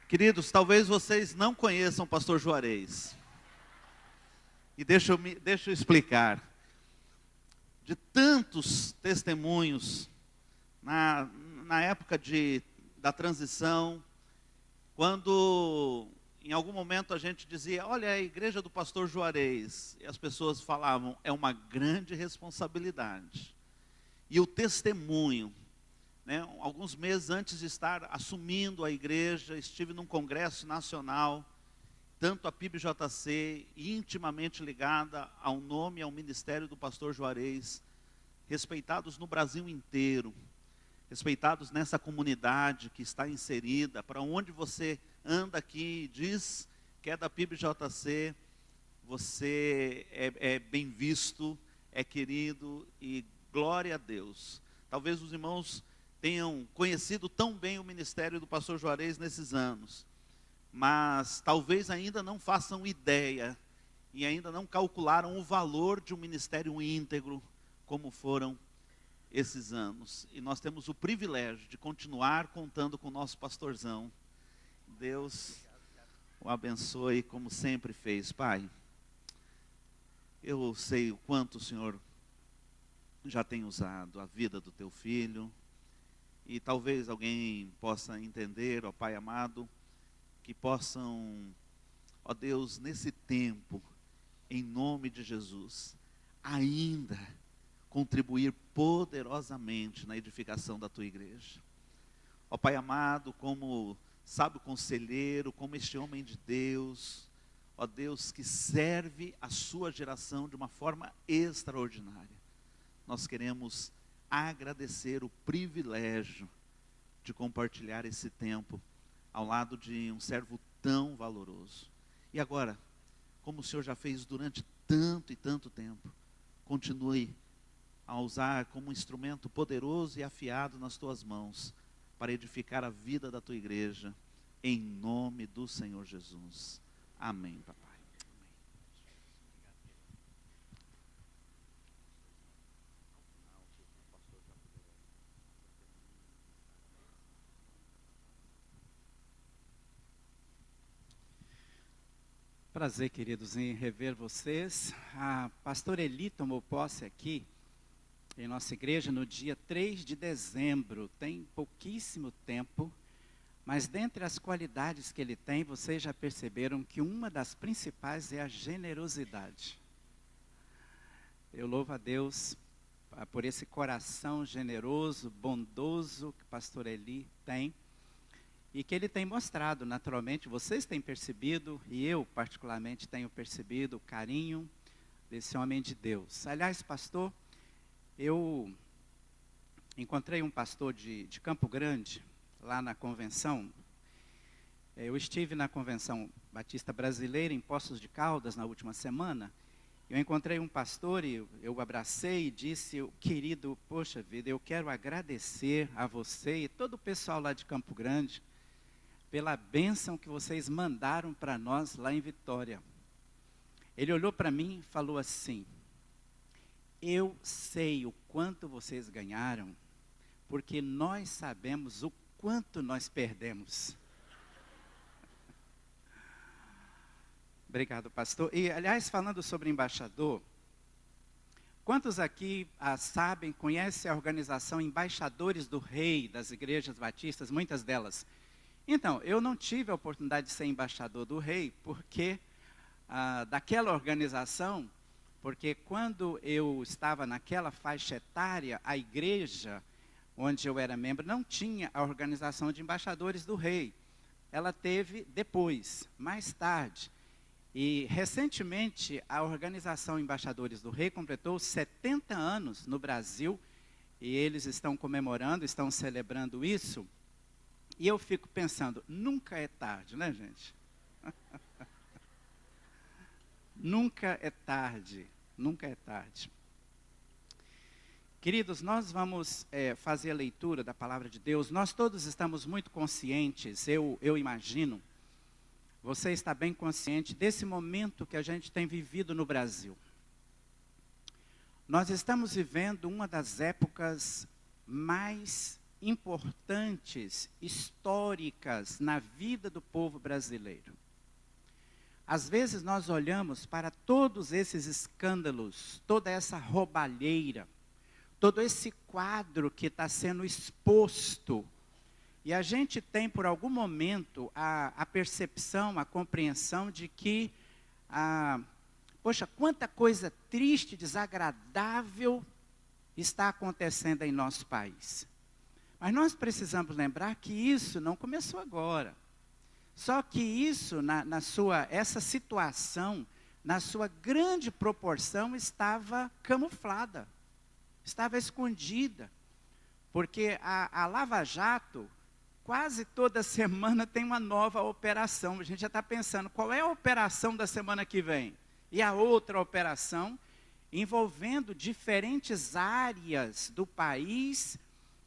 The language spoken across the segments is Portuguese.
Queridos, talvez vocês não conheçam o pastor Juarez. E deixa eu explicar. De tantos testemunhos, na época da transição, quando em algum momento a gente dizia, olha, a igreja do pastor Juarez, e as pessoas falavam, é uma grande responsabilidade. E o testemunho, né, alguns meses antes de estar assumindo a igreja, estive num congresso nacional, tanto a PIBJC, intimamente ligada ao nome e ao ministério do pastor Juarez, respeitados no Brasil inteiro, respeitados nessa comunidade que está inserida, para onde você anda aqui e diz que é da PIBJC, você é bem visto, é querido e glória a Deus. Talvez os irmãos tenham conhecido tão bem o ministério do pastor Juarez nesses anos, mas talvez ainda não façam ideia e ainda não calcularam o valor de um ministério íntegro como foram esses anos. E nós temos o privilégio de continuar contando com o nosso pastorzão. Deus o abençoe como sempre fez. Pai, eu sei o quanto o Senhor já tem usado a vida do teu filho, e talvez alguém possa entender, ó Pai amado, que possam, ó Deus, nesse tempo, em nome de Jesus, ainda contribuir poderosamente na edificação da tua igreja. Ó Pai amado, como sábio conselheiro, como este homem de Deus, ó Deus, que serve a sua geração de uma forma extraordinária. Nós queremos agradecer o privilégio de compartilhar esse tempo ao lado de um servo tão valoroso. E agora, como o Senhor já fez durante tanto e tanto tempo, continue a usar como um instrumento poderoso e afiado nas tuas mãos, para edificar a vida da tua igreja, em nome do Senhor Jesus. Amém, papai. Prazer, queridos, em rever vocês. A pastora Eli tomou posse aqui em nossa igreja no dia 3 de dezembro. Tem pouquíssimo tempo, mas dentre as qualidades que ele tem, vocês já perceberam que uma das principais é a generosidade. Eu louvo a Deus por esse coração generoso, bondoso que a pastora Eli tem. E que ele tem mostrado, naturalmente, vocês têm percebido, e eu particularmente tenho percebido o carinho desse homem de Deus. Aliás, pastor, eu encontrei um pastor de Campo Grande, lá na convenção. Eu estive na Convenção Batista Brasileira, em Poços de Caldas, na última semana. Eu encontrei um pastor e eu abracei e disse, querido, poxa vida, eu quero agradecer a você e todo o pessoal lá de Campo Grande, pela bênção que vocês mandaram para nós lá em Vitória. Ele olhou para mim e falou assim, eu sei o quanto vocês ganharam, porque nós sabemos o quanto nós perdemos. Obrigado, pastor. E, aliás, falando sobre embaixador, quantos aqui sabem, conhecem a organização Embaixadores do Rei das Igrejas Batistas, muitas delas? Então, eu não tive a oportunidade de ser embaixador do rei, porque daquela organização, porque quando eu estava naquela faixa etária, a igreja onde eu era membro não tinha a organização de embaixadores do rei. Ela teve depois, mais tarde. E recentemente a organização Embaixadores do Rei completou 70 anos no Brasil, e eles estão comemorando, estão celebrando isso. E eu fico pensando, nunca é tarde, né, gente? Nunca é tarde, nunca é tarde. Queridos, nós vamos fazer a leitura da palavra de Deus. Nós todos estamos muito conscientes, eu imagino, você está bem consciente desse momento que a gente tem vivido no Brasil. Nós estamos vivendo uma das épocas mais importantes, históricas na vida do povo brasileiro. Às vezes nós olhamos para todos esses escândalos, toda essa roubalheira, todo esse quadro que está sendo exposto, e a gente tem por algum momento a percepção, a compreensão de que, poxa, quanta coisa triste, desagradável está acontecendo em nosso país. Mas nós precisamos lembrar que isso não começou agora. Só que isso, essa situação, na sua grande proporção, estava camuflada, estava escondida. Porque a Lava Jato, quase toda semana tem uma nova operação. A gente já está pensando, qual é a operação da semana que vem? E a outra operação, envolvendo diferentes áreas do país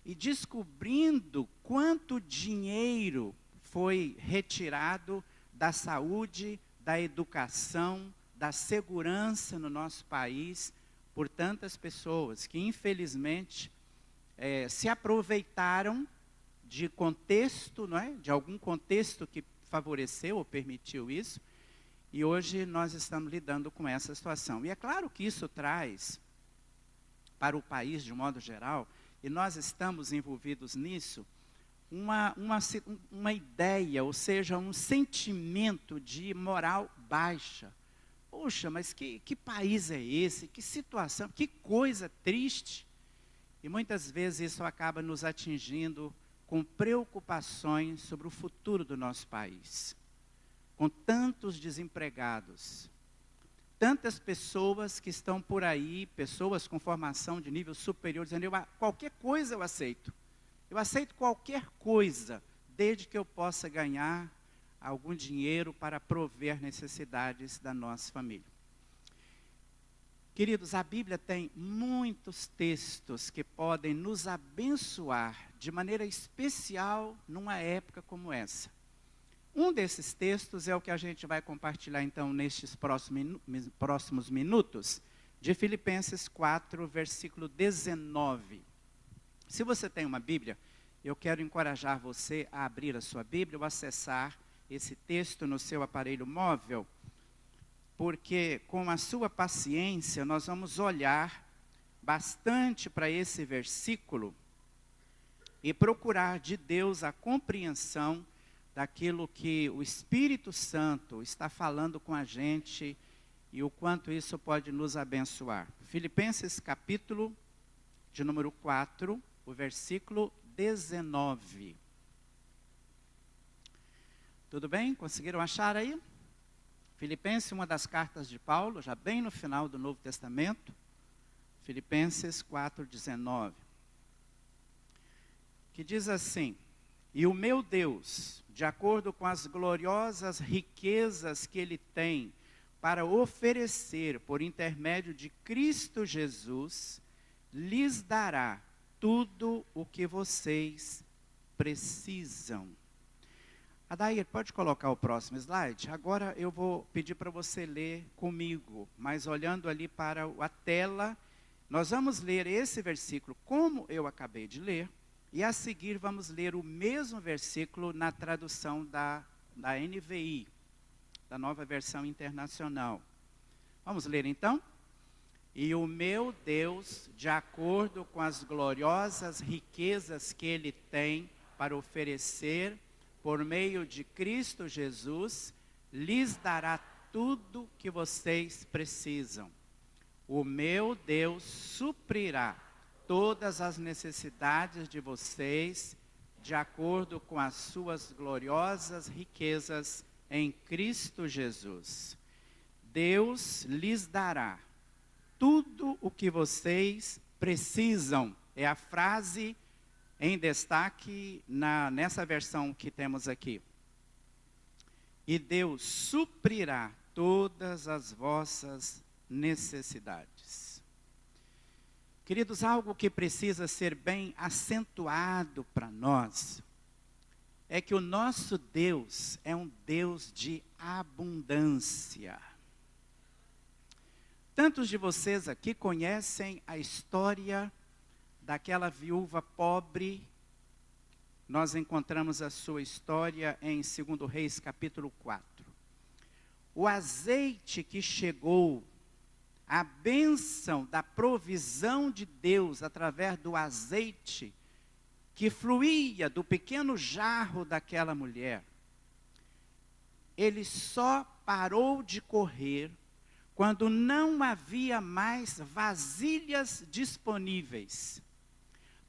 e descobrindo quanto dinheiro foi retirado da saúde, da educação, da segurança no nosso país, por tantas pessoas que, infelizmente, se aproveitaram de contexto, não é? De algum contexto que favoreceu ou permitiu isso, e hoje nós estamos lidando com essa situação. E é claro que isso traz para o país, de um modo geral, e nós estamos envolvidos nisso, uma ideia, ou seja, um sentimento de moral baixa. Poxa, mas que país é esse? Que situação, que coisa triste. E muitas vezes isso acaba nos atingindo com preocupações sobre o futuro do nosso país. Com tantos desempregados, tantas pessoas que estão por aí, pessoas com formação de nível superior, dizendo, qualquer coisa eu aceito. Eu aceito qualquer coisa, desde que eu possa ganhar algum dinheiro para prover necessidades da nossa família. Queridos, a Bíblia tem muitos textos que podem nos abençoar de maneira especial numa época como essa. Um desses textos é o que a gente vai compartilhar então nestes próximos minutos, de Filipenses 4, versículo 19. Se você tem uma Bíblia, eu quero encorajar você a abrir a sua Bíblia ou acessar esse texto no seu aparelho móvel, porque com a sua paciência nós vamos olhar bastante para esse versículo e procurar de Deus a compreensão daquilo que o Espírito Santo está falando com a gente e o quanto isso pode nos abençoar. Filipenses capítulo de número 4, o versículo 19. Tudo bem? Conseguiram achar aí? Filipenses, uma das cartas de Paulo, já bem no final do Novo Testamento. Filipenses 4:19. Que diz assim: e o meu Deus, de acordo com as gloriosas riquezas que Ele tem para oferecer por intermédio de Cristo Jesus, lhes dará tudo o que vocês precisam. Adair, pode colocar o próximo slide? Agora eu vou pedir para você ler comigo, mas olhando ali para a tela, nós vamos ler esse versículo como eu acabei de ler, e a seguir vamos ler o mesmo versículo na tradução da NVI, da Nova Versão Internacional. Vamos ler então? E o meu Deus, de acordo com as gloriosas riquezas que Ele tem para oferecer, por meio de Cristo Jesus, lhes dará tudo que vocês precisam. O meu Deus suprirá todas as necessidades de vocês, de acordo com as suas gloriosas riquezas em Cristo Jesus. Deus lhes dará tudo o que vocês precisam. É a frase em destaque nessa versão que temos aqui. E Deus suprirá todas as vossas necessidades. Queridos, algo que precisa ser bem acentuado para nós é que o nosso Deus é um Deus de abundância. Tantos de vocês aqui conhecem a história daquela viúva pobre nós encontramos a sua história em 2 Reis, capítulo 4. O azeite que chegou, a bênção da provisão de Deus através do azeite que fluía do pequeno jarro daquela mulher, ele só parou de correr quando não havia mais vasilhas disponíveis.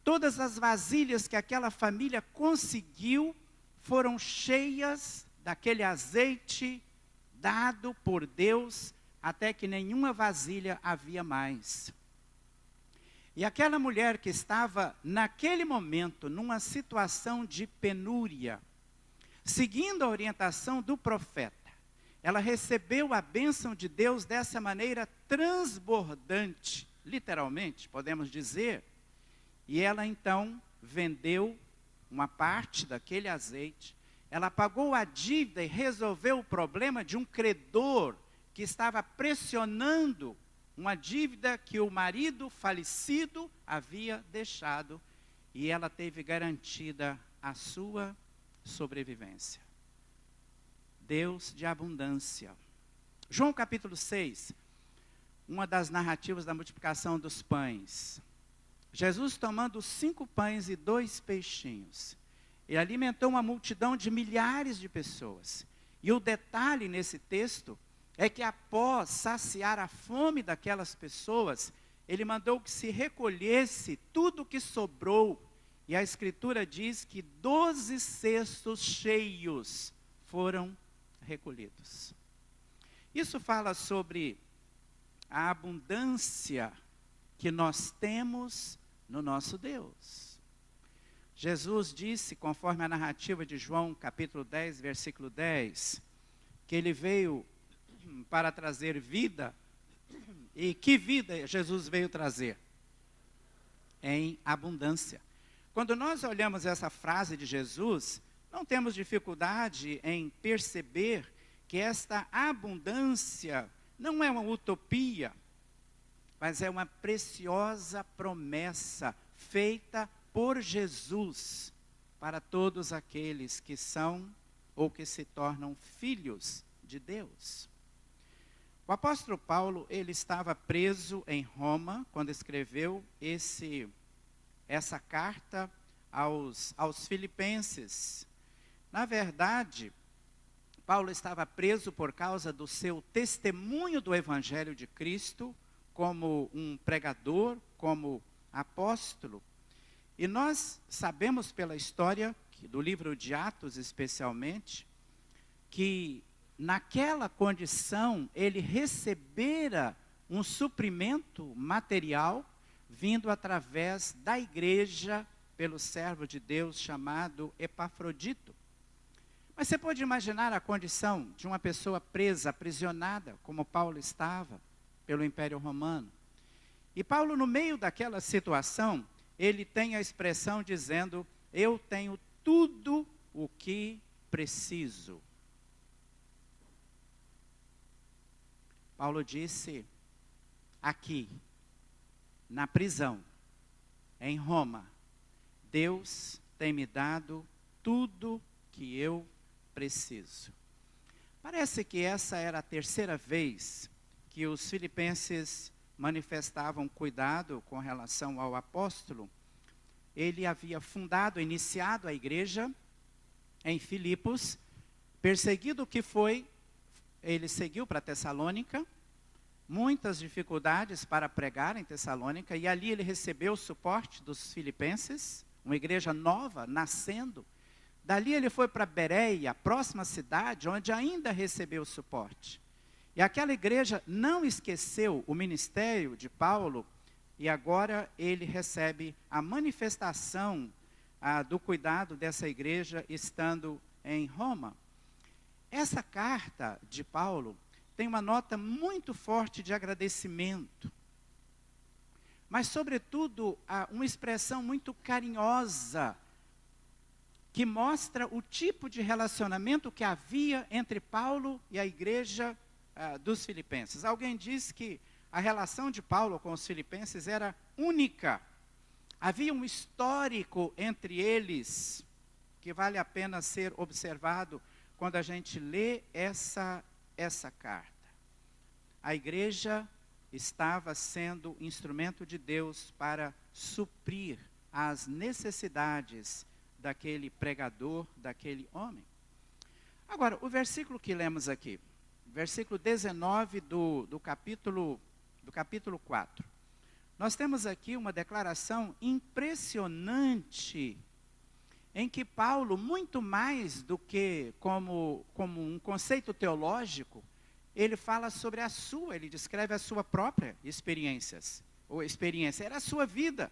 Todas as vasilhas que aquela família conseguiu foram cheias daquele azeite dado por Deus, até que nenhuma vasilha havia mais. E aquela mulher que estava, naquele momento, numa situação de penúria, seguindo a orientação do profeta, ela recebeu a bênção de Deus dessa maneira transbordante, literalmente, podemos dizer. E ela então vendeu uma parte daquele azeite, ela pagou a dívida e resolveu o problema de um credor que estava pressionando uma dívida que o marido falecido havia deixado, e ela teve garantida a sua sobrevivência. Deus de abundância. João capítulo 6, uma das narrativas da multiplicação dos pães. Jesus tomando 5 pães e 2 peixinhos, ele alimentou uma multidão de milhares de pessoas. E o detalhe nesse texto é que após saciar a fome daquelas pessoas, ele mandou que se recolhesse tudo o que sobrou. E a Escritura diz que 12 cestos cheios foram recolhidos. Isso fala sobre a abundância que nós temos no nosso Deus. Jesus disse, conforme a narrativa de João, capítulo 10, versículo 10, que ele veio para trazer vida. E que vida Jesus veio trazer? Em abundância. Quando nós olhamos essa frase de Jesus, não temos dificuldade em perceber que esta abundância não é uma utopia, mas é uma preciosa promessa feita por Jesus para todos aqueles que são ou que se tornam filhos de Deus. O apóstolo Paulo, ele estava preso em Roma quando escreveu essa carta aos filipenses. Na verdade, Paulo estava preso por causa do seu testemunho do Evangelho de Cristo, como um pregador, como apóstolo. E nós sabemos pela história, do livro de Atos especialmente, que naquela condição ele recebera um suprimento material vindo através da igreja pelo servo de Deus chamado Epafrodito. Mas você pode imaginar a condição de uma pessoa presa, aprisionada, como Paulo estava, pelo Império Romano. E Paulo, no meio daquela situação, ele tem a expressão dizendo: eu tenho tudo o que preciso. Paulo disse, aqui, na prisão, em Roma, Deus tem me dado tudo que eu preciso. Parece que essa era a terceira vez que os filipenses manifestavam cuidado com relação ao apóstolo. Ele havia iniciado a igreja em Filipos, perseguido que foi, ele seguiu para Tessalônica, muitas dificuldades para pregar em Tessalônica, e ali ele recebeu o suporte dos filipenses, uma igreja nova, nascendo. Dali ele foi para Bereia, a próxima cidade, onde ainda recebeu suporte. E aquela igreja não esqueceu o ministério de Paulo, e agora ele recebe a manifestação do cuidado dessa igreja estando em Roma. Essa carta de Paulo tem uma nota muito forte de agradecimento, mas sobretudo uma expressão muito carinhosa, que mostra o tipo de relacionamento que havia entre Paulo e a igreja dos filipenses. Alguém diz que a relação de Paulo com os filipenses era única. Havia um histórico entre eles que vale a pena ser observado quando a gente lê essa carta. A igreja estava sendo instrumento de Deus para suprir as necessidades daquele pregador, daquele homem. Agora, o versículo que lemos aqui, versículo 19 do capítulo 4. Nós temos aqui uma declaração impressionante, em que Paulo, muito mais do que como um conceito teológico, ele fala sobre ele descreve a sua própria experiência, era a sua vida.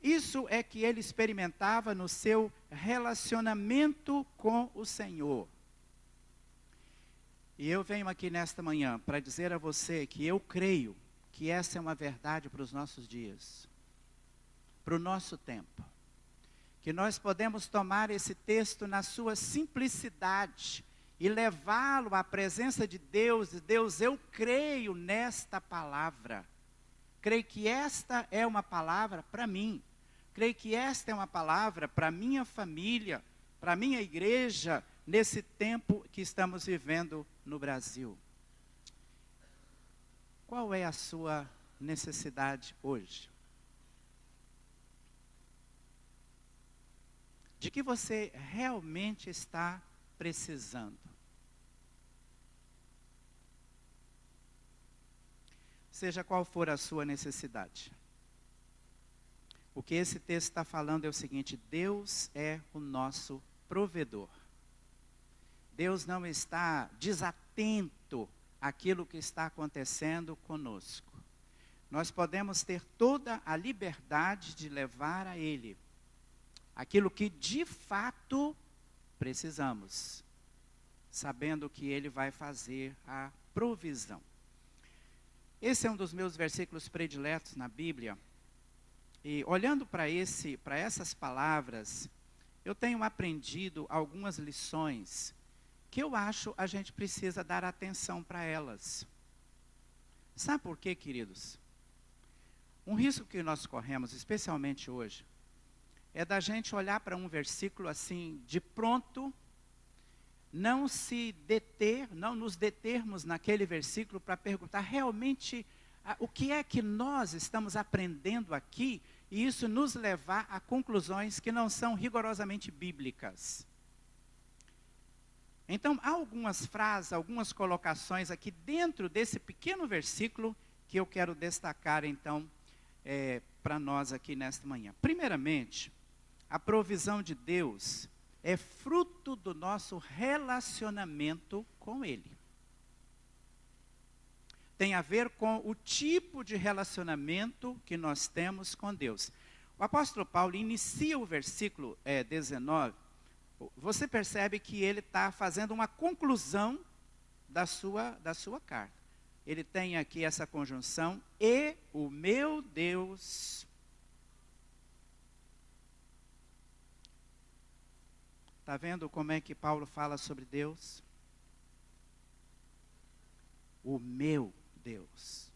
Isso é que ele experimentava no seu relacionamento com o Senhor. E eu venho aqui nesta manhã para dizer a você que eu creio que essa é uma verdade para os nossos dias, para o nosso tempo. Que nós podemos tomar esse texto na sua simplicidade e levá-lo à presença de Deus. E Deus, eu creio nesta palavra. Creio que esta é uma palavra para mim. Creio que esta é uma palavra para minha família, para minha igreja, nesse tempo que estamos vivendo no Brasil. Qual é a sua necessidade hoje? De que você realmente está precisando? Seja qual for a sua necessidade. O que esse texto está falando é o seguinte: Deus é o nosso provedor. Deus não está desatento àquilo que está acontecendo conosco. Nós podemos ter toda a liberdade de levar a Ele aquilo que de fato precisamos, sabendo que Ele vai fazer a provisão. Esse é um dos meus versículos prediletos na Bíblia. E olhando para essas palavras, eu tenho aprendido algumas lições que eu acho a gente precisa dar atenção para elas. Sabe por quê, queridos? Um risco que nós corremos, especialmente hoje, é da gente olhar para um versículo assim, de pronto, não nos determos naquele versículo para perguntar realmente o que é que nós estamos aprendendo aqui, e isso nos levar a conclusões que não são rigorosamente bíblicas. Então, há algumas frases, algumas colocações aqui dentro desse pequeno versículo que eu quero destacar, então, para nós aqui nesta manhã. Primeiramente, a provisão de Deus é fruto do nosso relacionamento com Ele. Tem a ver com o tipo de relacionamento que nós temos com Deus. O apóstolo Paulo inicia o versículo 19, você percebe que ele está fazendo uma conclusão da sua carta. Ele tem aqui essa conjunção, e o meu Deus. Está vendo como é que Paulo fala sobre Deus? O meu Deus.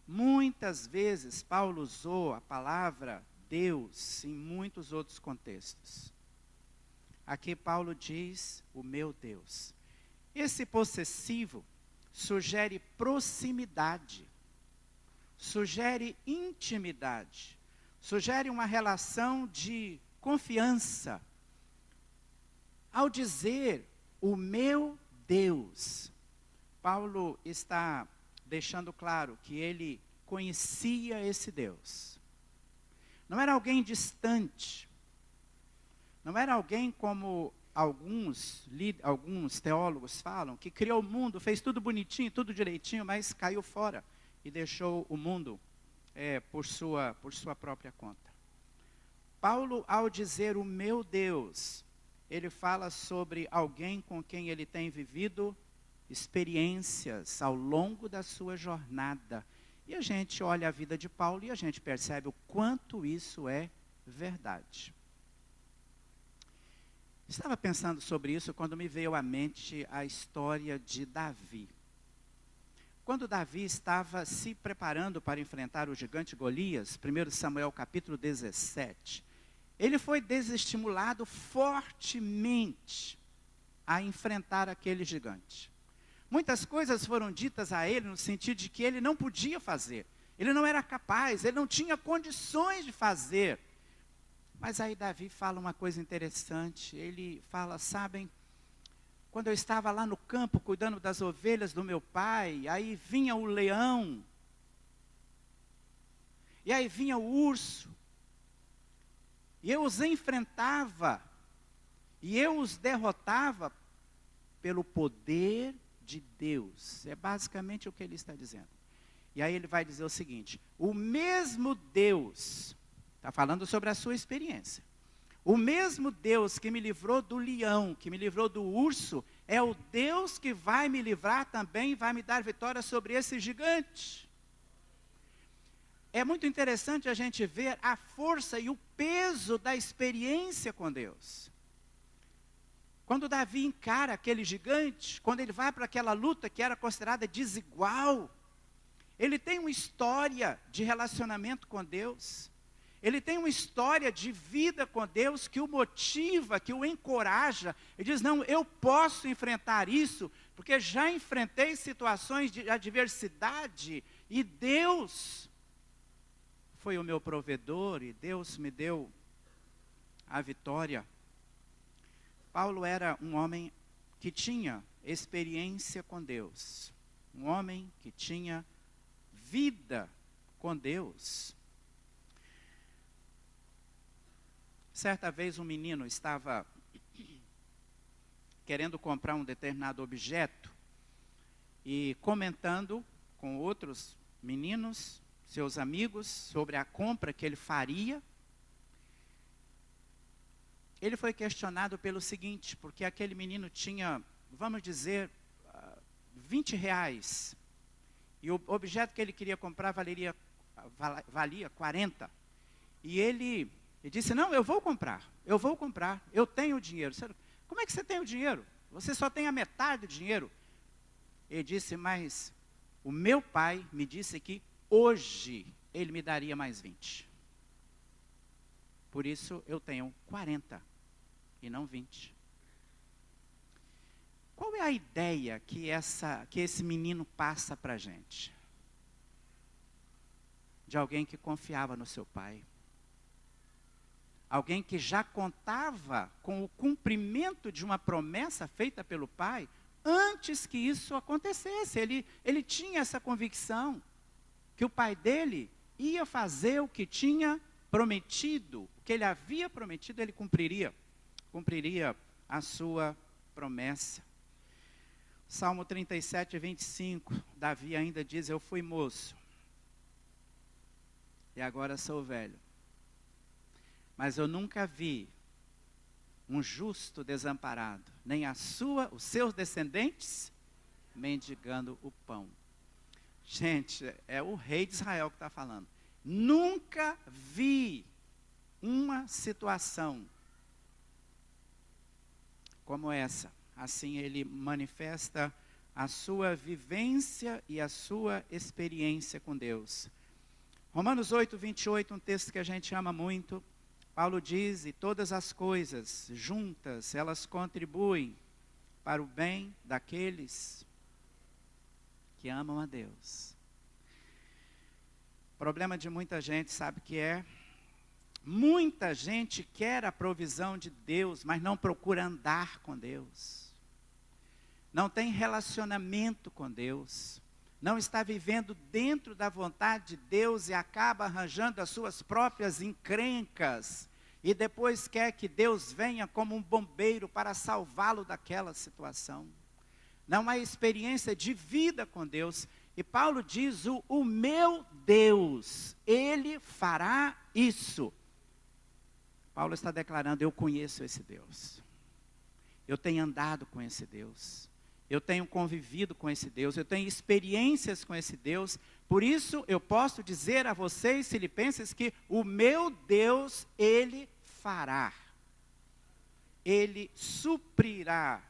Muitas vezes Paulo usou a palavra Deus em muitos outros contextos. Aqui Paulo diz, o meu Deus. Esse possessivo sugere proximidade, sugere intimidade, sugere uma relação de confiança. Ao dizer, o meu Deus, Paulo está deixando claro que ele conhecia esse Deus. Não era alguém distante. Não era alguém como alguns teólogos falam, que criou o mundo, fez tudo bonitinho, tudo direitinho, mas caiu fora e deixou o mundo por sua própria conta. Paulo, ao dizer o meu Deus, ele fala sobre alguém com quem ele tem vivido experiências ao longo da sua jornada. E a gente olha a vida de Paulo e a gente percebe o quanto isso é verdade. Estava pensando sobre isso quando me veio à mente a história de Davi. Quando Davi estava se preparando para enfrentar o gigante Golias, 1 Samuel capítulo 17, ele foi desestimulado fortemente a enfrentar aquele gigante. Muitas coisas foram ditas a ele no sentido de que ele não podia fazer. Ele não era capaz, ele não tinha condições de fazer. Mas aí Davi fala uma coisa interessante. Ele fala, sabem, quando eu estava lá no campo cuidando das ovelhas do meu pai, aí vinha o leão, e aí vinha o urso, e eu os enfrentava, e eu os derrotava pelo poder de Deus. É basicamente o que ele está dizendo. E aí ele vai dizer o seguinte: o mesmo Deus, está falando sobre a sua experiência, o mesmo Deus que me livrou do leão, que me livrou do urso, é o Deus que vai me livrar também, vai me dar vitória sobre esse gigante. É muito interessante a gente ver a força e o peso da experiência com Deus. Quando Davi encara aquele gigante, quando ele vai para aquela luta que era considerada desigual, ele tem uma história de relacionamento com Deus. Ele tem uma história de vida com Deus que o motiva, que o encoraja. Ele diz, não, eu posso enfrentar isso, porque já enfrentei situações de adversidade, e Deus foi o meu provedor, e Deus me deu a vitória. Paulo era um homem que tinha experiência com Deus, um homem que tinha vida com Deus. Certa vez um menino estava querendo comprar um determinado objeto e comentando com outros meninos, seus amigos, sobre a compra que ele faria. Ele foi questionado pelo seguinte, porque aquele menino tinha, vamos dizer, 20 reais. E o objeto que ele queria comprar valia 40. E ele disse, não, eu vou comprar, eu tenho dinheiro. Como é que você tem o dinheiro? Você só tem a metade do dinheiro. Ele disse, mas o meu pai me disse que hoje ele me daria mais 20. Por isso eu tenho 40 e não 20. Qual é a ideia que esse menino passa para a gente? De alguém que confiava no seu pai. Alguém que já contava com o cumprimento de uma promessa feita pelo pai, antes que isso acontecesse. Ele tinha essa convicção, que o pai dele ia fazer o que tinha prometido, o que ele havia prometido, ele cumpriria a sua promessa. Salmo 37, 25, Davi ainda diz, eu fui moço, e agora sou velho. Mas eu nunca vi um justo desamparado, nem os seus descendentes mendigando o pão. Gente, é o rei de Israel que está falando. Nunca vi uma situação como essa. Assim ele manifesta a sua vivência e a sua experiência com Deus. Romanos 8, 28, um texto que a gente ama muito. Paulo diz, e todas as coisas juntas, elas contribuem para o bem daqueles que amam a Deus. O problema de muita gente, sabe o que é? Muita gente quer a provisão de Deus, mas não procura andar com Deus. Não tem relacionamento com Deus. Não está vivendo dentro da vontade de Deus e acaba arranjando as suas próprias encrencas. E depois quer que Deus venha como um bombeiro para salvá-lo daquela situação. Não há experiência de vida com Deus. E Paulo diz, o meu Deus, Ele fará isso. Paulo está declarando, eu conheço esse Deus. Eu tenho andado com esse Deus. Eu tenho convivido com esse Deus, eu tenho experiências com esse Deus, por isso eu posso dizer a vocês, filipenses, que o meu Deus, Ele fará. Ele suprirá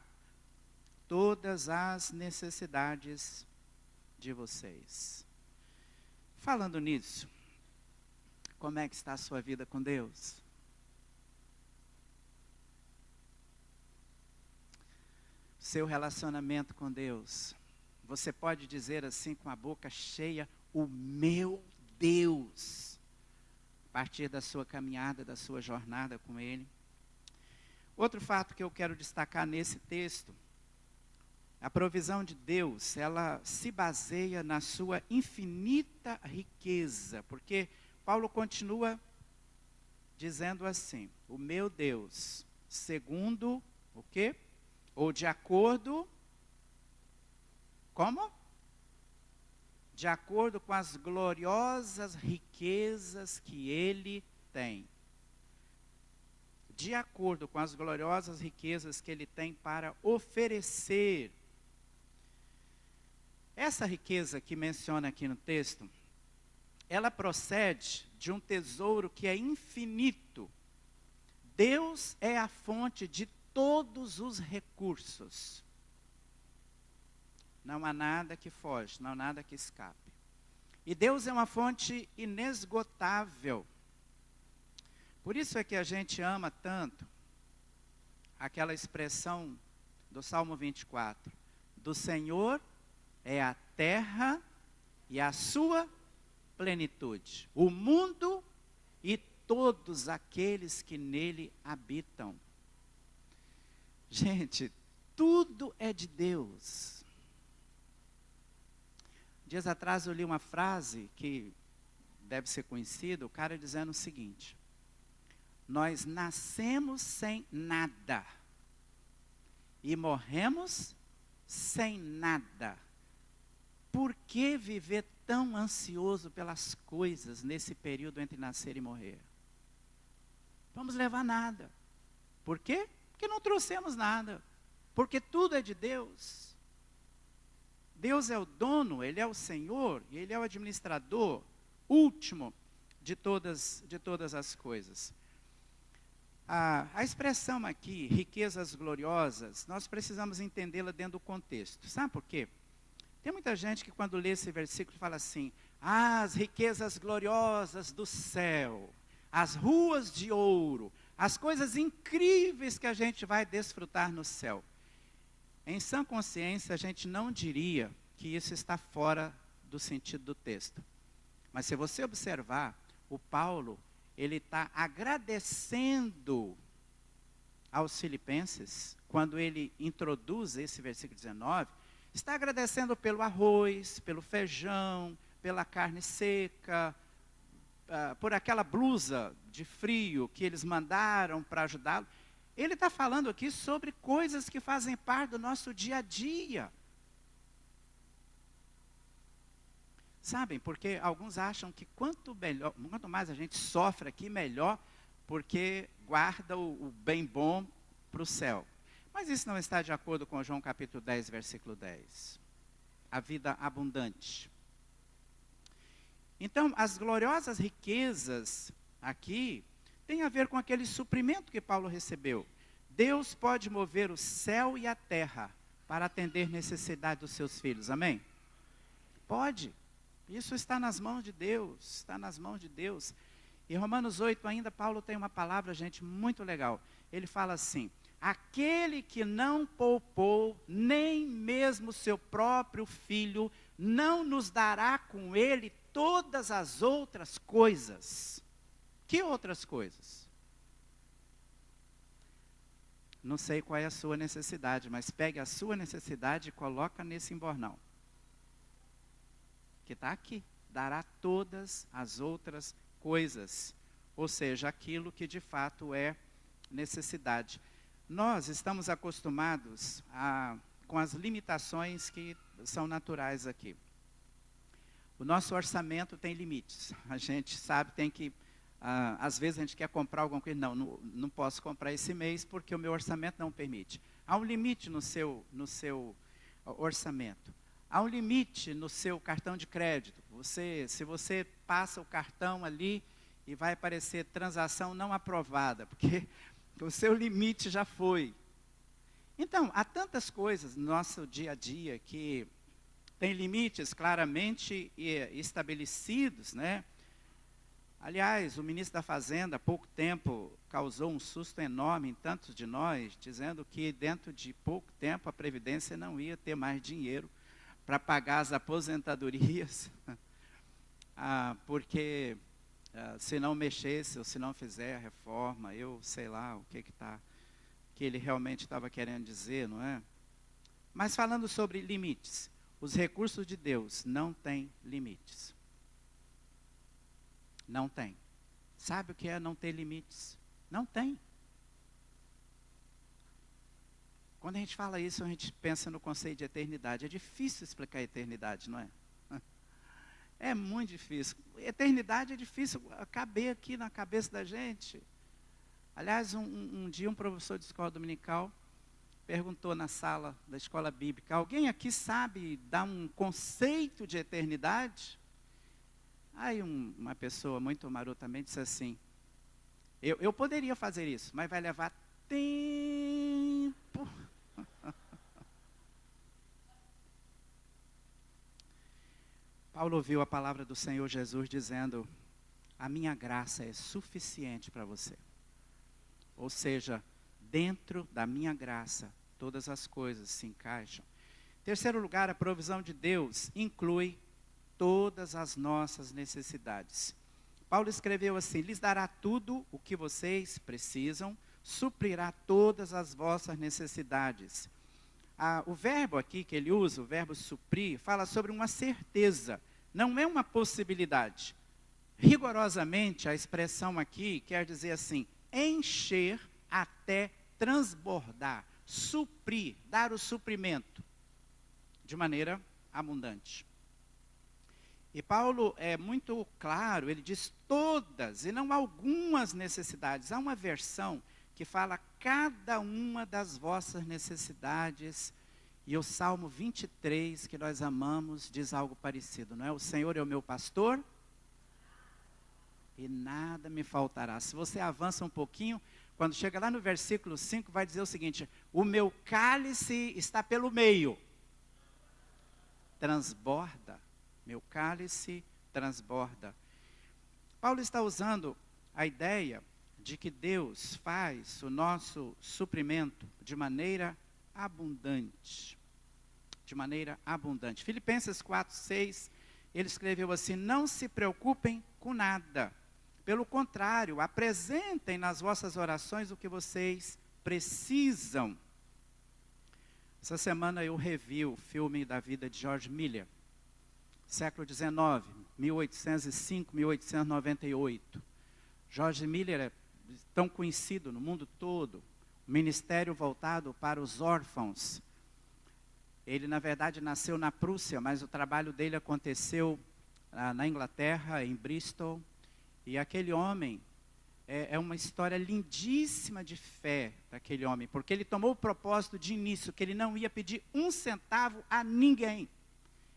todas as necessidades de vocês. Falando nisso, como é que está a sua vida com Deus? seu relacionamento com Deus. Você pode dizer assim com a boca cheia, o meu Deus, a partir da sua caminhada, da sua jornada com Ele. Outro fato que eu quero destacar nesse texto, a provisão de Deus, ela se baseia na sua infinita riqueza, porque Paulo continua dizendo assim, o meu Deus, segundo o quê? Ou de acordo, como? De acordo com as gloriosas riquezas que Ele tem. De acordo com as gloriosas riquezas que Ele tem para oferecer. Essa riqueza que menciona aqui no texto, ela procede de um tesouro que é infinito. Deus é a fonte de todos os recursos. Não há nada que foge, não há nada que escape. E Deus é uma fonte inesgotável. Por isso é que a gente ama tanto aquela expressão do Salmo 24. Do Senhor é a terra e a sua plenitude. O mundo e todos aqueles que nele habitam. Gente, tudo é de Deus. Dias atrás eu li uma frase que deve ser conhecida, o cara dizendo o seguinte: nós nascemos sem nada e morremos sem nada. Por que viver tão ansioso pelas coisas nesse período entre nascer e morrer? Vamos levar nada. Por quê? Porque não trouxemos nada. Porque tudo é de Deus. Deus é o dono, Ele é o Senhor, Ele é o administrador último de todas as coisas. A expressão aqui, riquezas gloriosas, nós precisamos entendê-la dentro do contexto. Sabe por quê? Tem muita gente que quando lê esse versículo fala assim, as riquezas gloriosas do céu, as ruas de ouro, as coisas incríveis que a gente vai desfrutar no céu. Em sã consciência, a gente não diria que isso está fora do sentido do texto. Mas se você observar, o Paulo, ele está agradecendo aos filipenses, quando ele introduz esse versículo 19, está agradecendo pelo arroz, pelo feijão, pela carne seca, por aquela blusa de frio que eles mandaram para ajudá-lo. Ele está falando aqui sobre coisas que fazem parte do nosso dia a dia. Sabem, porque alguns acham que quanto mais a gente sofre aqui, melhor, porque guarda o bem bom para o céu. Mas isso não está de acordo com João capítulo 10, versículo 10. A vida abundante. Então, as gloriosas riquezas aqui tem a ver com aquele suprimento que Paulo recebeu. Deus pode mover o céu e a terra para atender necessidade dos seus filhos, amém? Pode. Isso está nas mãos de Deus, está nas mãos de Deus. Em Romanos 8 ainda, Paulo tem uma palavra, gente, muito legal. Ele fala assim, aquele que não poupou nem mesmo seu próprio filho, não nos dará com ele todas as outras coisas. Que outras coisas? Não sei qual é a sua necessidade, mas pegue a sua necessidade e coloca nesse embornão. Que está aqui. Dará todas as outras coisas. Ou seja, aquilo que de fato é necessidade. Nós estamos acostumados com as limitações que são naturais aqui. O nosso orçamento tem limites. A gente sabe, tem que... às vezes a gente quer comprar alguma coisa, não posso comprar esse mês porque o meu orçamento não permite. Há um limite no seu orçamento. Há um limite no seu cartão de crédito. Se você passa o cartão ali e vai aparecer transação não aprovada, porque o seu limite já foi. Então, há tantas coisas no nosso dia a dia que tem limites claramente estabelecidos, né? Aliás, o ministro da Fazenda, há pouco tempo, causou um susto enorme em tantos de nós, dizendo que dentro de pouco tempo a Previdência não ia ter mais dinheiro para pagar as aposentadorias, porque se não mexesse ou se não fizer a reforma, eu sei lá o que ele realmente estava querendo dizer, não é? Mas falando sobre limites, os recursos de Deus não têm limites. Não tem. Sabe o que é não ter limites? Não tem. Quando a gente fala isso, a gente pensa no conceito de eternidade. É difícil explicar a eternidade, não é? É muito difícil. Eternidade é difícil caber aqui na cabeça da gente. Aliás, um dia um professor de escola dominical perguntou na sala da escola bíblica: alguém aqui sabe dar um conceito de eternidade? Aí uma pessoa muito marotamente disse assim: eu poderia fazer isso, mas vai levar tempo. Paulo ouviu a palavra do Senhor Jesus dizendo: a minha graça é suficiente para você. Ou seja, dentro da minha graça, todas as coisas se encaixam. Terceiro lugar, a provisão de Deus inclui todas as nossas necessidades. Paulo escreveu assim: lhes dará tudo o que vocês precisam, suprirá todas as vossas necessidades. O verbo aqui que ele usa, o verbo suprir, fala sobre uma certeza, não é uma possibilidade. Rigorosamente, a expressão aqui quer dizer assim: encher até transbordar, suprir, dar o suprimento, de maneira abundante. E Paulo é muito claro, ele diz todas e não algumas necessidades. Há uma versão que fala cada uma das vossas necessidades. E o Salmo 23, que nós amamos, diz algo parecido, não é? O Senhor é o meu pastor e nada me faltará. Se você avança um pouquinho, quando chega lá no versículo 5, vai dizer o seguinte: o meu cálice está pelo meio. Transborda. Meu cálice transborda. Paulo está usando a ideia de que Deus faz o nosso suprimento de maneira abundante. De maneira abundante. Filipenses 4:6, ele escreveu assim: não se preocupem com nada. Pelo contrário, apresentem nas vossas orações o que vocês precisam. Essa semana eu revi o filme da vida de George Miller. Século XIX, 1805, 1898. George Miller é tão conhecido no mundo todo, um ministério voltado para os órfãos. Ele, na verdade, nasceu na Prússia, mas o trabalho dele aconteceu na Inglaterra, em Bristol. E aquele homem, é uma história lindíssima de fé daquele homem, porque ele tomou o propósito de início, que ele não ia pedir um centavo a ninguém.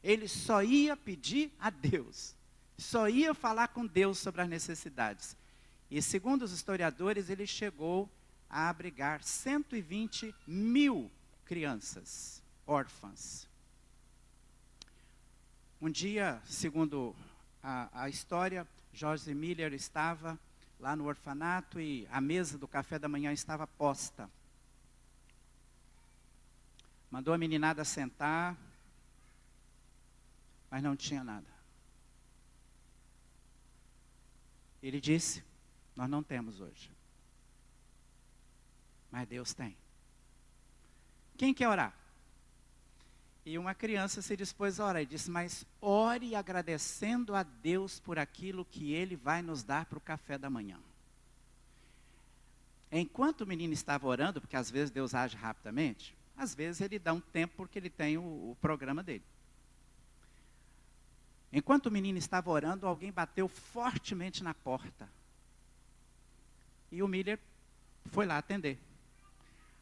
Ele só ia pedir a Deus, só ia falar com Deus sobre as necessidades. E segundo os historiadores, ele chegou a abrigar 120 mil crianças órfãs. Um dia, segundo a história, George Miller estava lá no orfanato e a mesa do café da manhã estava posta. Mandou a meninada sentar, mas não tinha nada. Ele disse: nós não temos hoje, mas Deus tem. Quem quer orar? E uma criança se dispôs a orar e disse: mas ore agradecendo a Deus por aquilo que Ele vai nos dar para o café da manhã. Enquanto o menino estava orando, porque às vezes Deus age rapidamente, às vezes Ele dá um tempo porque Ele tem o programa dele. Enquanto o menino estava orando, alguém bateu fortemente na porta. E o Miller foi lá atender.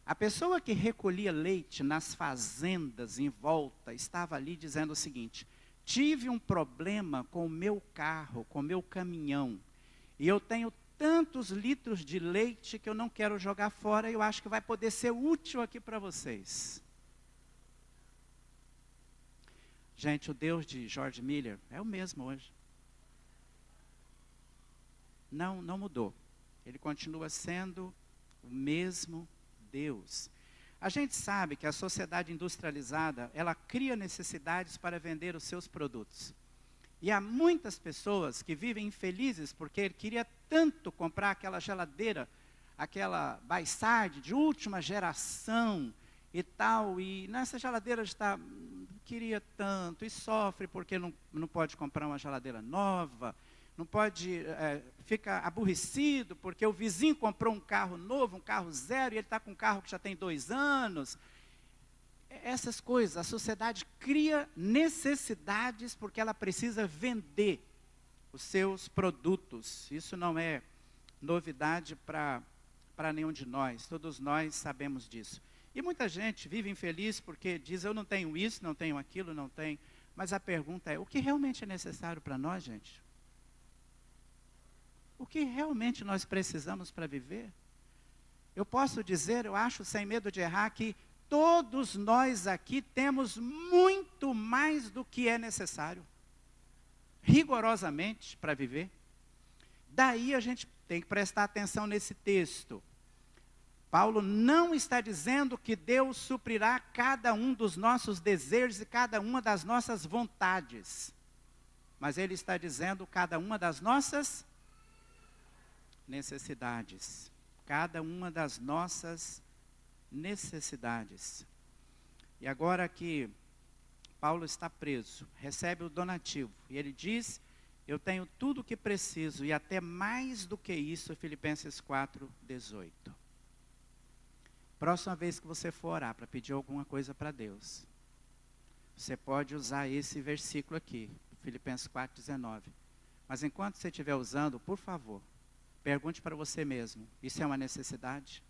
A pessoa que recolhia leite nas fazendas em volta estava ali dizendo o seguinte: tive um problema com o meu carro, com o meu caminhão, e eu tenho tantos litros de leite que eu não quero jogar fora, e eu acho que vai poder ser útil aqui para vocês. Gente, o Deus de George Miller é o mesmo hoje. não mudou. Ele continua sendo o mesmo Deus. A gente sabe que a sociedade industrializada, ela cria necessidades para vender os seus produtos. E há muitas pessoas que vivem infelizes porque ele queria tanto comprar aquela geladeira, aquela Baissard de última geração e tal, e nessa geladeira está, queria tanto, e sofre porque não pode comprar uma geladeira nova, não pode, fica aborrecido porque o vizinho comprou um carro novo, um carro zero, e ele está com um carro que já tem 2 anos. Essas coisas, a sociedade cria necessidades porque ela precisa vender os seus produtos. Isso não é novidade para nenhum de nós, todos nós sabemos disso. E muita gente vive infeliz porque diz, eu não tenho isso, não tenho aquilo, não tenho. Mas a pergunta é, o que realmente é necessário para nós, gente? O que realmente nós precisamos para viver? Eu posso dizer, eu acho, sem medo de errar, que todos nós aqui temos muito mais do que é necessário, rigorosamente, para viver. Daí a gente tem que prestar atenção nesse texto. Paulo não está dizendo que Deus suprirá cada um dos nossos desejos e cada uma das nossas vontades. Mas ele está dizendo cada uma das nossas necessidades. Cada uma das nossas necessidades. E agora que Paulo está preso, recebe o donativo, e ele diz, eu tenho tudo o que preciso, e até mais do que isso, Filipenses 4:18. Próxima vez que você for orar para pedir alguma coisa para Deus, você pode usar esse versículo aqui, Filipenses 4:19. Mas enquanto você estiver usando, por favor, pergunte para você mesmo, isso é uma necessidade?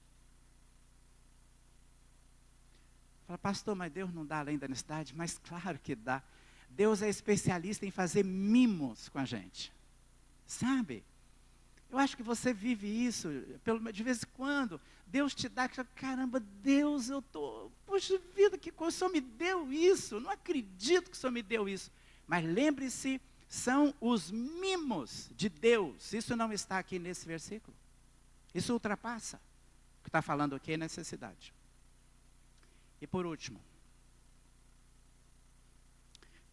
Fala, pastor, mas Deus não dá além da necessidade? Mas claro que dá. Deus é especialista em fazer mimos com a gente. Sabe? Eu acho que você vive isso, de vez em quando, Deus te dá, caramba, Deus, poxa vida, que coisa, o Senhor me deu isso, não acredito que o Senhor me deu isso. Mas lembre-se, são os mimos de Deus, isso não está aqui nesse versículo. Isso ultrapassa. O que está falando aqui é necessidade. E por último,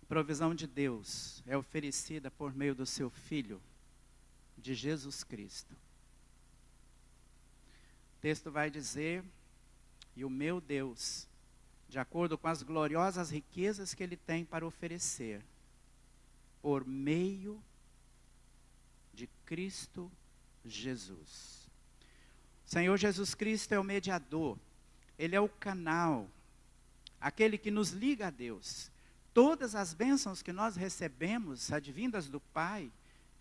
a provisão de Deus é oferecida por meio do seu Filho, de Jesus Cristo. O texto vai dizer, e o meu Deus, de acordo com as gloriosas riquezas que Ele tem para oferecer, por meio de Cristo Jesus. O Senhor Jesus Cristo é o mediador, Ele é o canal, aquele que nos liga a Deus. Todas as bênçãos que nós recebemos, advindas do Pai,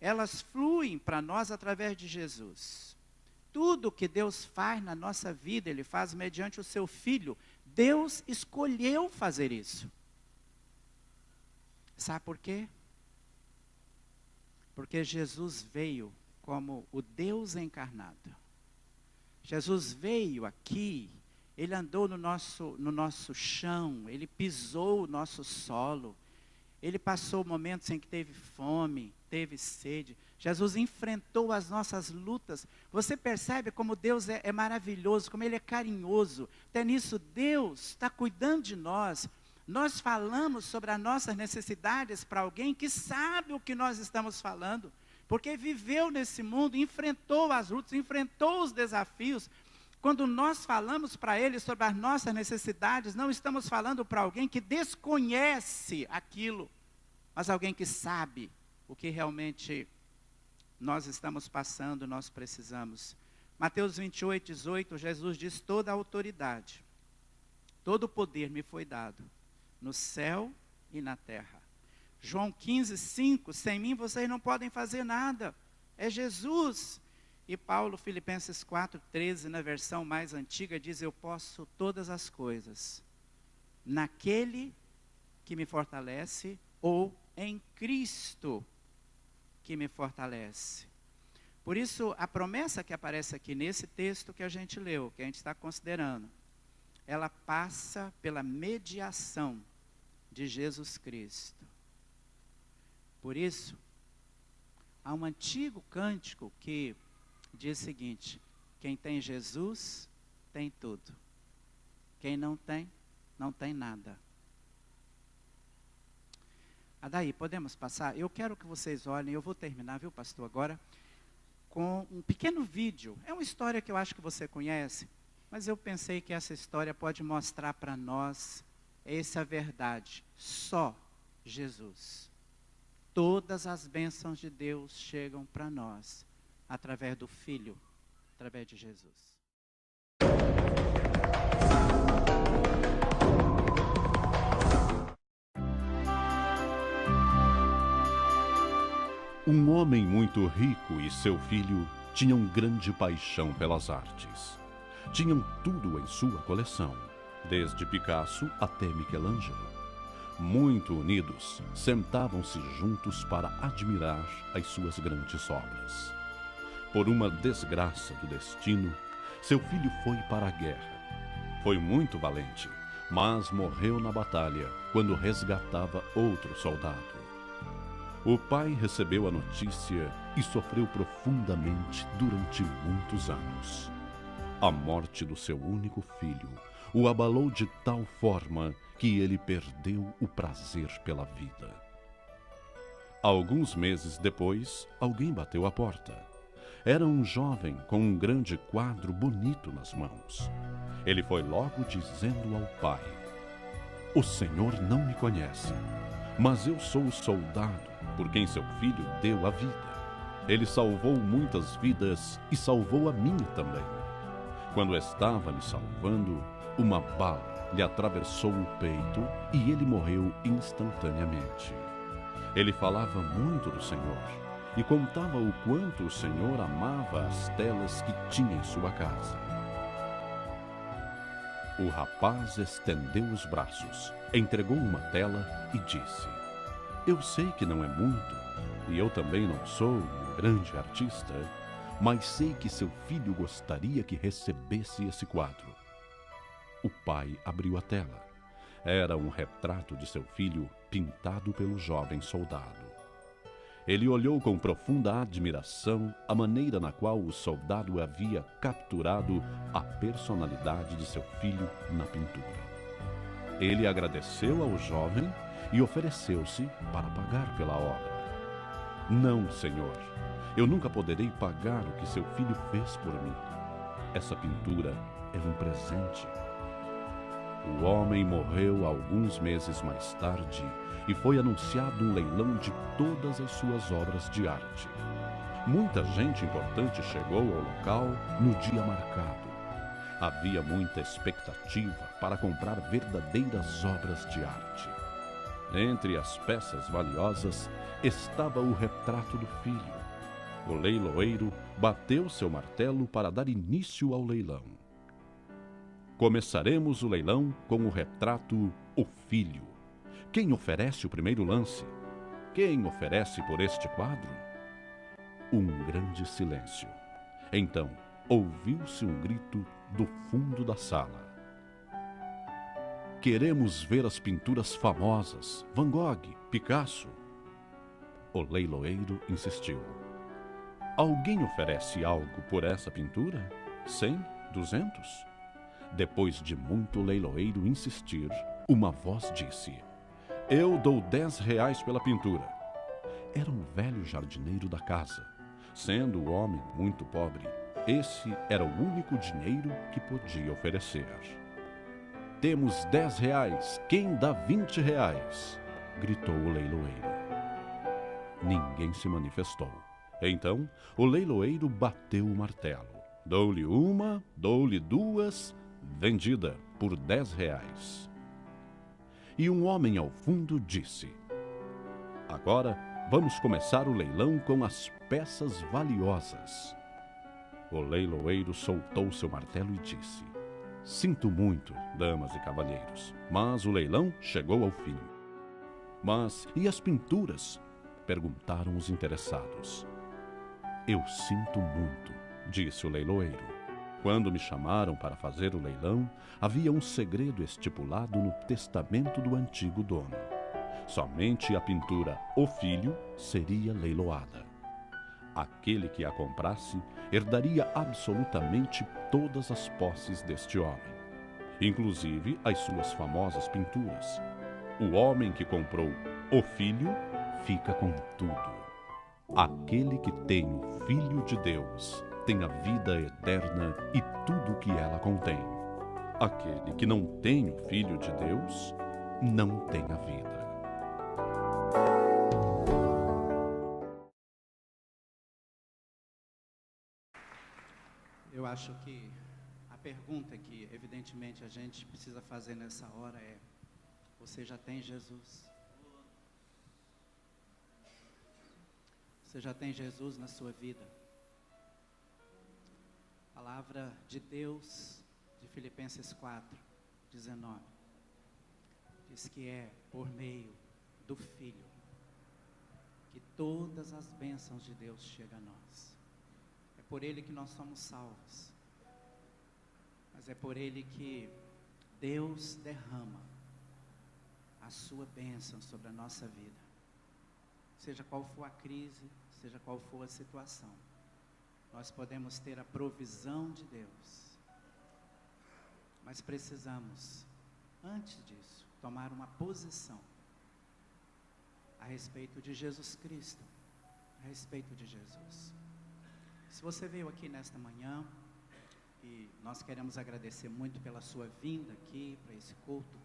elas fluem para nós através de Jesus. Tudo que Deus faz na nossa vida, Ele faz mediante o seu Filho. Deus escolheu fazer isso. Sabe por quê? Porque Jesus veio como o Deus encarnado. Jesus veio aqui, Ele andou no nosso chão, Ele pisou o nosso solo, Ele passou momentos em que teve fome, teve sede. Jesus enfrentou as nossas lutas. Você percebe como Deus é maravilhoso, como Ele é carinhoso. Até nisso Deus está cuidando de nós. Nós falamos sobre as nossas necessidades para alguém que sabe o que nós estamos falando. Porque viveu nesse mundo, enfrentou as lutas, enfrentou os desafios. Quando nós falamos para ele sobre as nossas necessidades, não estamos falando para alguém que desconhece aquilo, mas alguém que sabe o que realmente nós estamos passando, nós precisamos. Mateus 28:18, Jesus diz, toda a autoridade, todo o poder me foi dado, no céu e na terra. João 15:5, sem mim vocês não podem fazer nada, é Jesus. E Paulo, Filipenses 4:13, na versão mais antiga, diz, eu posso todas as coisas, naquele que me fortalece, ou em Cristo que me fortalece. Por isso, a promessa que aparece aqui nesse texto que a gente leu, que a gente está considerando, ela passa pela mediação de Jesus Cristo. Por isso, Há um antigo cântico que diz o seguinte: quem tem Jesus, tem tudo. Quem não tem, não tem nada. Adaí, podemos passar? Eu quero que vocês olhem, eu vou terminar, viu, pastor, agora, com um pequeno vídeo. É uma história que eu acho que você conhece, mas eu pensei que essa história pode mostrar para nós essa verdade. Só Jesus. Todas as bênçãos de Deus chegam para nós através do Filho, através de Jesus. Um homem muito rico e seu filho tinham grande paixão pelas artes. Tinham tudo em sua coleção, desde Picasso até Michelangelo. Muito unidos, sentavam-se juntos para admirar as suas grandes obras. Por uma desgraça do destino, seu filho foi para a guerra. Foi muito valente, mas morreu na batalha quando resgatava outro soldado. O pai recebeu a notícia e sofreu profundamente durante muitos anos. A morte do seu único filho o abalou de tal forma que ele perdeu o prazer pela vida. Alguns meses depois, alguém bateu à porta. Era um jovem com um grande quadro bonito nas mãos. Ele foi logo dizendo ao pai: "O senhor não me conhece, mas eu sou o soldado por quem seu filho deu a vida. Ele salvou muitas vidas e salvou a minha também. Quando estava me salvando, uma bala lhe atravessou o peito e ele morreu instantaneamente. Ele falava muito do Senhor e contava o quanto o Senhor amava as telas que tinha em sua casa." O rapaz estendeu os braços, entregou uma tela e disse: "Eu sei que não é muito, e eu também não sou um grande artista, mas sei que seu filho gostaria que recebesse esse quadro." O pai abriu a tela. Era um retrato de seu filho pintado pelo jovem soldado. Ele olhou com profunda admiração a maneira na qual o soldado havia capturado a personalidade de seu filho na pintura. Ele agradeceu ao jovem e ofereceu-se para pagar pela obra. "Não, senhor, eu nunca poderei pagar o que seu filho fez por mim. Essa pintura é um presente." O homem morreu alguns meses mais tarde e foi anunciado um leilão de todas as suas obras de arte. Muita gente importante chegou ao local no dia marcado. Havia muita expectativa para comprar verdadeiras obras de arte. Entre as peças valiosas estava o retrato do filho. O leiloeiro bateu seu martelo para dar início ao leilão. "Começaremos o leilão com o retrato O Filho. Quem oferece o primeiro lance? Quem oferece por este quadro?" Um grande silêncio. Então, ouviu-se um grito do fundo da sala: "Queremos ver as pinturas famosas, Van Gogh, Picasso." O leiloeiro insistiu: "Alguém oferece algo por essa pintura? 100? 200? Depois de muito leiloeiro insistir, uma voz disse: "Eu dou R$10 pela pintura." Era um velho jardineiro da casa. Sendo o homem muito pobre, esse era o único dinheiro que podia oferecer. "Temos R$10, quem dá R$20? Gritou o leiloeiro. Ninguém se manifestou. Então, o leiloeiro bateu o martelo. "Dou-lhe uma, dou-lhe duas, vendida por R$10. E um homem ao fundo disse: "Agora vamos começar o leilão com as peças valiosas." O leiloeiro soltou seu martelo e disse: "Sinto muito, damas e cavalheiros, mas o leilão chegou ao fim." "Mas e as pinturas?" perguntaram os interessados. "Eu sinto muito", disse o leiloeiro. "Quando me chamaram para fazer o leilão, havia um segredo estipulado no testamento do antigo dono. Somente a pintura O Filho seria leiloada." Aquele que a comprasse herdaria absolutamente todas as posses deste homem, inclusive as suas famosas pinturas. O homem que comprou o Filho fica com tudo. Aquele que tem o Filho de Deus tem a vida eterna e tudo o que ela contém. Aquele que não tem o Filho de Deus não tem a vida. Eu acho que a pergunta que, evidentemente, a gente precisa fazer nessa hora é: você já tem Jesus? Você já tem Jesus na sua vida? A palavra de Deus, de Filipenses 4:19, diz que é por meio do Filho que todas as bênçãos de Deus chegam a nós. É por Ele que nós somos salvos, mas é por Ele que Deus derrama a sua bênção sobre a nossa vida. Seja qual for a crise, seja qual for a situação, nós podemos ter a provisão de Deus, mas precisamos, antes disso, tomar uma posição a respeito de Jesus Cristo, a respeito de Jesus. Se você veio aqui nesta manhã, e nós queremos agradecer muito pela sua vinda aqui para esse culto,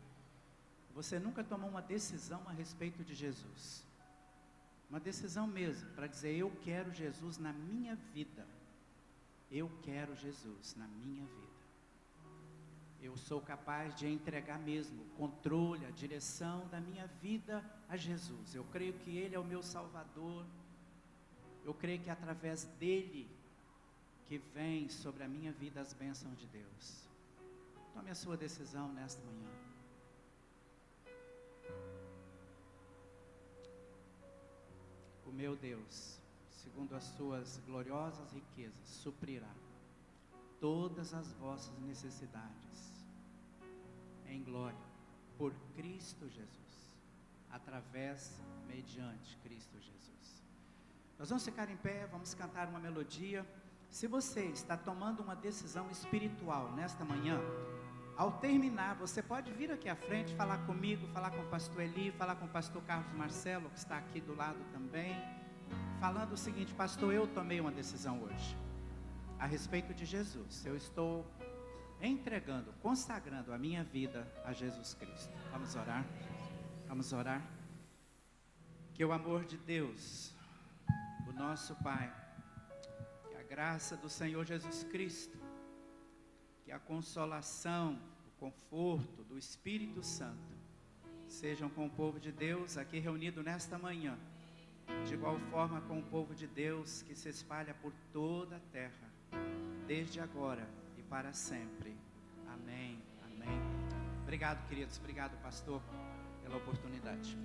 você nunca tomou uma decisão a respeito de Jesus, uma decisão mesmo, para dizer: eu quero Jesus na minha vida, eu quero Jesus na minha vida, eu sou capaz de entregar mesmo o controle, a direção da minha vida a Jesus. Eu creio que Ele é o meu Salvador, eu creio que através dEle que vem sobre a minha vida as bênçãos de Deus. Tome a sua decisão nesta manhã. O meu Deus, segundo as suas gloriosas riquezas, suprirá todas as vossas necessidades em glória, por Cristo Jesus, através, mediante Cristo Jesus. Nós vamos ficar em pé, vamos cantar uma melodia. Se você está tomando uma decisão espiritual nesta manhã, ao terminar, você pode vir aqui à frente, falar comigo, falar com o pastor Eli, falar com o pastor Carlos Marcelo, que está aqui do lado também, falando o seguinte: pastor, eu tomei uma decisão hoje a respeito de Jesus. Eu estou entregando, consagrando a minha vida a Jesus Cristo. Vamos orar? Vamos orar? Que o amor de Deus, o nosso Pai, que a graça do Senhor Jesus Cristo, que a consolação, o conforto do Espírito Santo sejam com o povo de Deus aqui reunido nesta manhã, de igual forma com o povo de Deus que se espalha por toda a terra, desde agora e para sempre. Amém, amém. Obrigado, queridos, obrigado, pastor, pela oportunidade.